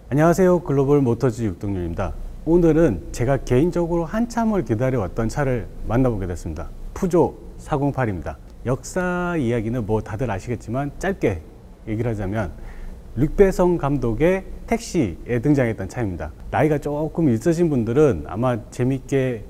안녕하세요. 글로벌 모터즈 육동률입니다. 오늘은 제가 개인적으로 한참을 기다려왔던 차를 만나보게 됐습니다. 푸조 408입니다. 역사 이야기는 뭐 다들 아시겠지만 짧게 얘기를 하자면 룩배성 감독의 택시에 등장했던 차입니다. 나이가 조금 있으신 분들은 아마 재밌게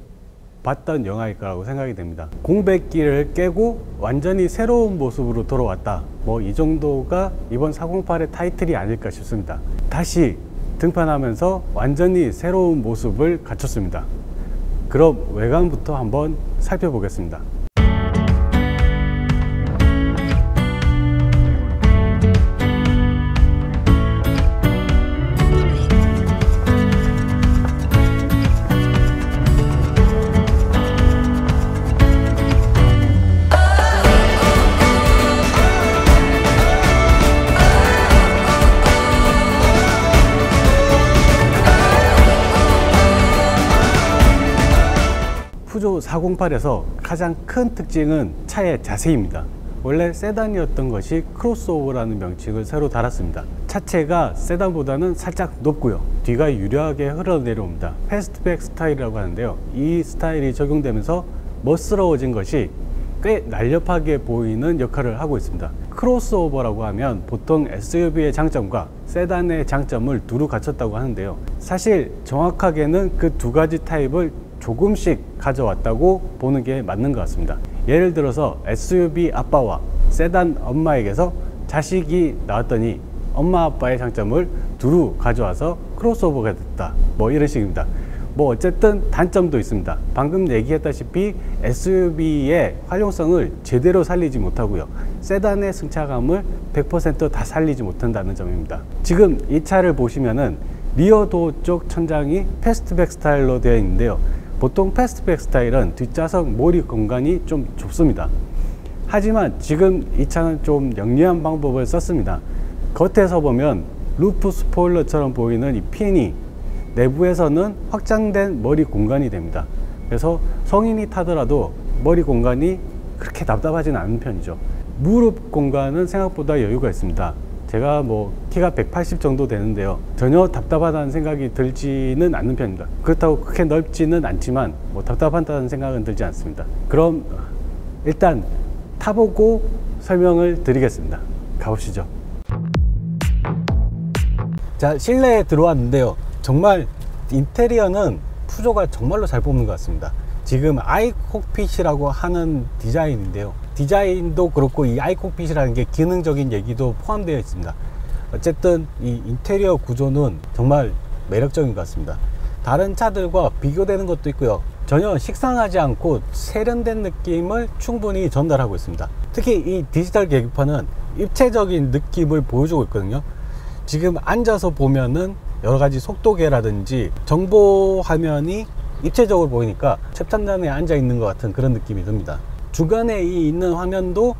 봤던 영화일 거라고 생각이 됩니다. 공백기를 깨고 완전히 새로운 모습으로 돌아왔다, 뭐 이 정도가 이번 408의 타이틀이 아닐까 싶습니다. 다시 등판하면서 완전히 새로운 모습을 갖췄습니다. 그럼 외관부터 한번 살펴보겠습니다. 푸조 408에서 가장 큰 특징은 차의 자세입니다. 원래 세단이었던 것이 크로스오버라는 명칭을 새로 달았습니다. 차체가 세단보다는 살짝 높고요, 뒤가 유려하게 흘러내려옵니다. 패스트백 스타일이라고 하는데요, 이 스타일이 적용되면서 멋스러워진 것이 꽤 날렵하게 보이는 역할을 하고 있습니다. 크로스오버라고 하면 보통 SUV의 장점과 세단의 장점을 두루 갖췄다고 하는데요, 사실 정확하게는 그 두 가지 타입을 조금씩 가져왔다고 보는 게 맞는 것 같습니다. 예를 들어서 SUV 아빠와 세단 엄마에게서 자식이 나왔더니 엄마 아빠의 장점을 두루 가져와서 크로스오버가 됐다, 뭐 이런 식입니다. 뭐 어쨌든 단점도 있습니다. 방금 얘기했다시피 SUV의 활용성을 제대로 살리지 못하고요, 세단의 승차감을 100% 다 살리지 못한다는 점입니다. 지금 이 차를 보시면은 리어도어 쪽 천장이 패스트백 스타일로 되어 있는데요, 보통 패스트백 스타일은 뒷좌석 몰입 공간이 좀 좁습니다. 하지만 지금 이 차는 좀 영리한 방법을 썼습니다. 겉에서 보면 루프 스포일러처럼 보이는 이 핀이 내부에서는 확장된 머리 공간이 됩니다. 그래서 성인이 타더라도 머리 공간이 그렇게 답답하진 않은 편이죠. 무릎 공간은 생각보다 여유가 있습니다. 제가 뭐 키가 180 정도 되는데요, 전혀 답답하다는 생각이 들지는 않는 편입니다. 그렇다고 그렇게 넓지는 않지만 뭐 답답하다는 생각은 들지 않습니다. 그럼 일단 타보고 설명을 드리겠습니다. 가보시죠. 자, 실내에 들어왔는데요, 정말 인테리어는 푸조가 정말로 잘 뽑는 것 같습니다. 지금 아이콕핏이라고 하는 디자인인데요, 디자인도 그렇고 이 아이콕핏이라는 게 기능적인 얘기도 포함되어 있습니다. 어쨌든 이 인테리어 구조는 정말 매력적인 것 같습니다. 다른 차들과 비교되는 것도 있고요, 전혀 식상하지 않고 세련된 느낌을 충분히 전달하고 있습니다. 특히 이 디지털 계기판은 입체적인 느낌을 보여주고 있거든요. 지금 앉아서 보면은 여러가지 속도계라든지 정보 화면이 입체적으로 보이니까 최첨단에 앉아 있는 것 같은 그런 느낌이 듭니다. 중간에 있는 화면도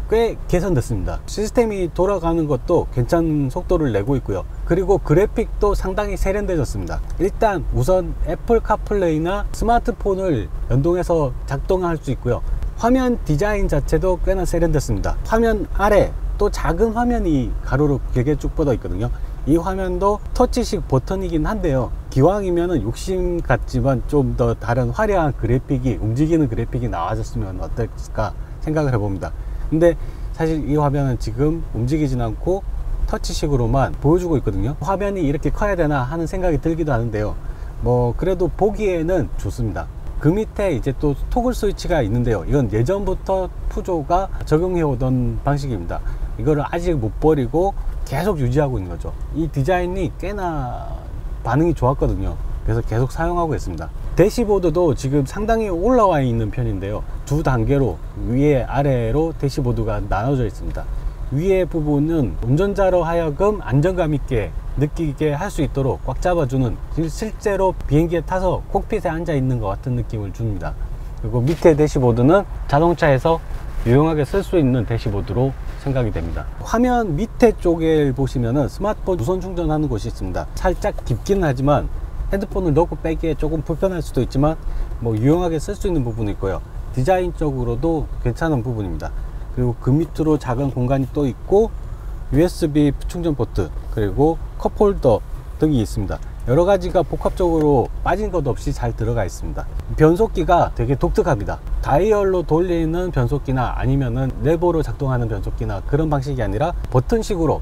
꽤 개선됐습니다. 시스템이 돌아가는 것도 괜찮은 속도를 내고 있고요, 그리고 그래픽도 상당히 세련되졌습니다. 일단 우선 애플 카플레이나 스마트폰을 연동해서 작동할 수 있고요, 화면 디자인 자체도 꽤나 세련됐습니다. 화면 아래 또 작은 화면이 가로로 길게 쭉 뻗어 있거든요. 이 화면도 터치식 버튼이긴 한데요, 기왕이면은 욕심 같지만 좀 더 다른 화려한 그래픽이, 움직이는 그래픽이 나와줬으면 어떨까 생각을 해봅니다. 근데 사실 이 화면은 지금 움직이진 않고 터치식으로만 보여주고 있거든요. 화면이 이렇게 커야 되나 하는 생각이 들기도 하는데요, 뭐 그래도 보기에는 좋습니다. 그 밑에 이제 또 토글 스위치가 있는데요, 이건 예전부터 푸조가 적용해 오던 방식입니다. 이거를 아직 못 버리고 계속 유지하고 있는 거죠. 이 디자인이 꽤나 반응이 좋았거든요. 그래서 계속 사용하고 있습니다. 대시보드도 지금 상당히 올라와 있는 편인데요, 두 단계로 위에 아래로 대시보드가 나눠져 있습니다. 위에 부분은 운전자로 하여금 안정감 있게 느끼게 할 수 있도록 꽉 잡아주는, 실제로 비행기에 타서 콕핏에 앉아 있는 것 같은 느낌을 줍니다. 그리고 밑에 대시보드는 자동차에서 유용하게 쓸 수 있는 대시보드로 생각이 됩니다. 화면 밑에 쪽에 보시면은 스마트폰 무선 충전하는 곳이 있습니다. 살짝 깊기는 하지만 핸드폰을 넣고 빼기에 조금 불편할 수도 있지만 뭐 유용하게 쓸 수 있는 부분이 있고요, 디자인적으로도 괜찮은 부분입니다. 그리고 그 밑으로 작은 공간이 또 있고 USB 충전 포트, 그리고 컵홀더 등이 있습니다. 여러 가지가 복합적으로 빠진 것 없이 잘 들어가 있습니다. 변속기가 되게 독특합니다. 다이얼로 돌리는 변속기나 아니면은 레버로 작동하는 변속기나 그런 방식이 아니라 버튼식으로,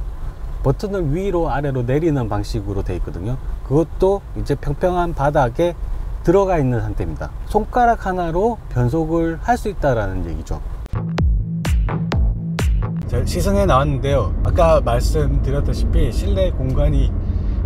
버튼을 위로 아래로 내리는 방식으로 되어 있거든요. 그것도 이제 평평한 바닥에 들어가 있는 상태입니다. 손가락 하나로 변속을 할 수 있다라는 얘기죠. 자, 시승해 나왔는데요. 아까 말씀드렸다시피 실내 공간이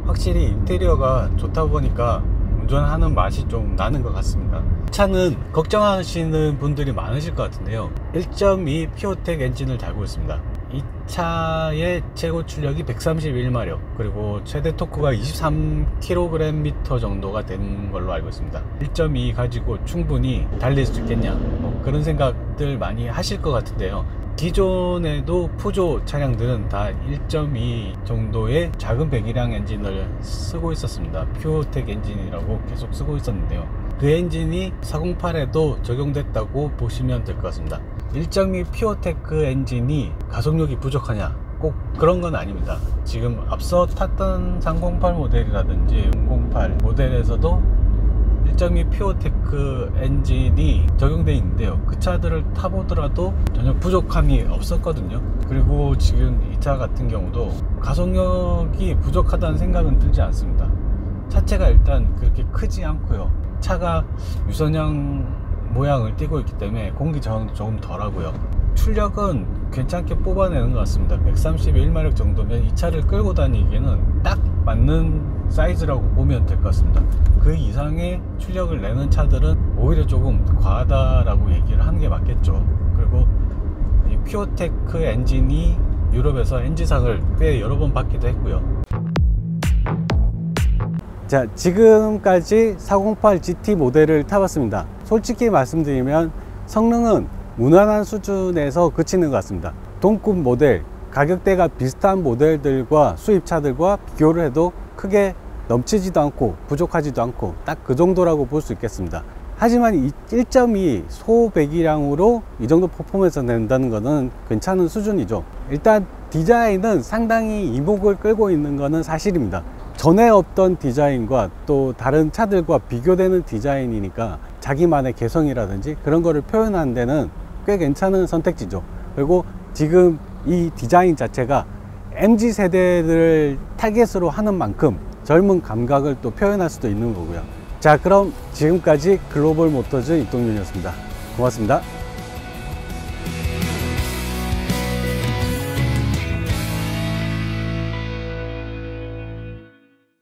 확실히 인테리어가 좋다 보니까 운전하는 맛이 좀 나는 것 같습니다. 차는 걱정하시는 분들이 많으실 것 같은데요. 1.2 피오텍 엔진을 달고 있습니다. 이 차의 최고 출력이 131마력, 그리고 최대 토크가 23kgm 정도가 되는 걸로 알고 있습니다. 1.2 가지고 충분히 달릴 수 있겠냐, 뭐 그런 생각들 많이 하실 것 같은데요. 기존에도 푸조 차량들은 다 1.2 정도의 작은 배기량 엔진을 쓰고 있었습니다. 피오텍 엔진이라고 계속 쓰고 있었는데요. 그 엔진이 408에도 적용됐다고 보시면 될 것 같습니다. 1.2 피오테크 엔진이 가속력이 부족하냐? 꼭 그런 건 아닙니다. 지금 앞서 탔던 308 모델이라든지 008 모델에서도 1.2 피오테크 엔진이 적용되어 있는데요. 그 차들을 타보더라도 전혀 부족함이 없었거든요. 그리고 지금 이 차 같은 경우도 가속력이 부족하다는 생각은 들지 않습니다. 차체가 일단 그렇게 크지 않고요. 차가 유선형 모양을 띠고 있기 때문에 공기 저항도 조금 덜하고요. 출력은 괜찮게 뽑아내는 것 같습니다. 131마력 정도면 이 차를 끌고 다니기에는 딱 맞는 사이즈라고 보면 될 것 같습니다. 그 이상의 출력을 내는 차들은 오히려 조금 과하다라고 얘기를 하는 게 맞겠죠. 그리고 이 피오테크 엔진이 유럽에서 엔진상을 꽤 여러 번 받기도 했고요. 자, 지금까지 408 GT 모델을 타봤습니다. 솔직히 말씀드리면 성능은 무난한 수준에서 그치는 것 같습니다. 동급 모델, 가격대가 비슷한 모델들과 수입차들과 비교를 해도 크게 넘치지도 않고 부족하지도 않고 딱 그 정도라고 볼 수 있겠습니다. 하지만 이 1.2 소배기량으로 이 정도 퍼포먼스 낸다는 것은 괜찮은 수준이죠. 일단 디자인은 상당히 이목을 끌고 있는 것은 사실입니다. 전에 없던 디자인과 또 다른 차들과 비교되는 디자인이니까 자기만의 개성이라든지 그런 거를 표현하는 데는 꽤 괜찮은 선택지죠. 그리고 지금 이 디자인 자체가 MZ세대를 타겟으로 하는 만큼 젊은 감각을 또 표현할 수도 있는 거고요. 자, 그럼 지금까지 글로벌 모터즈 이동윤이었습니다. 고맙습니다.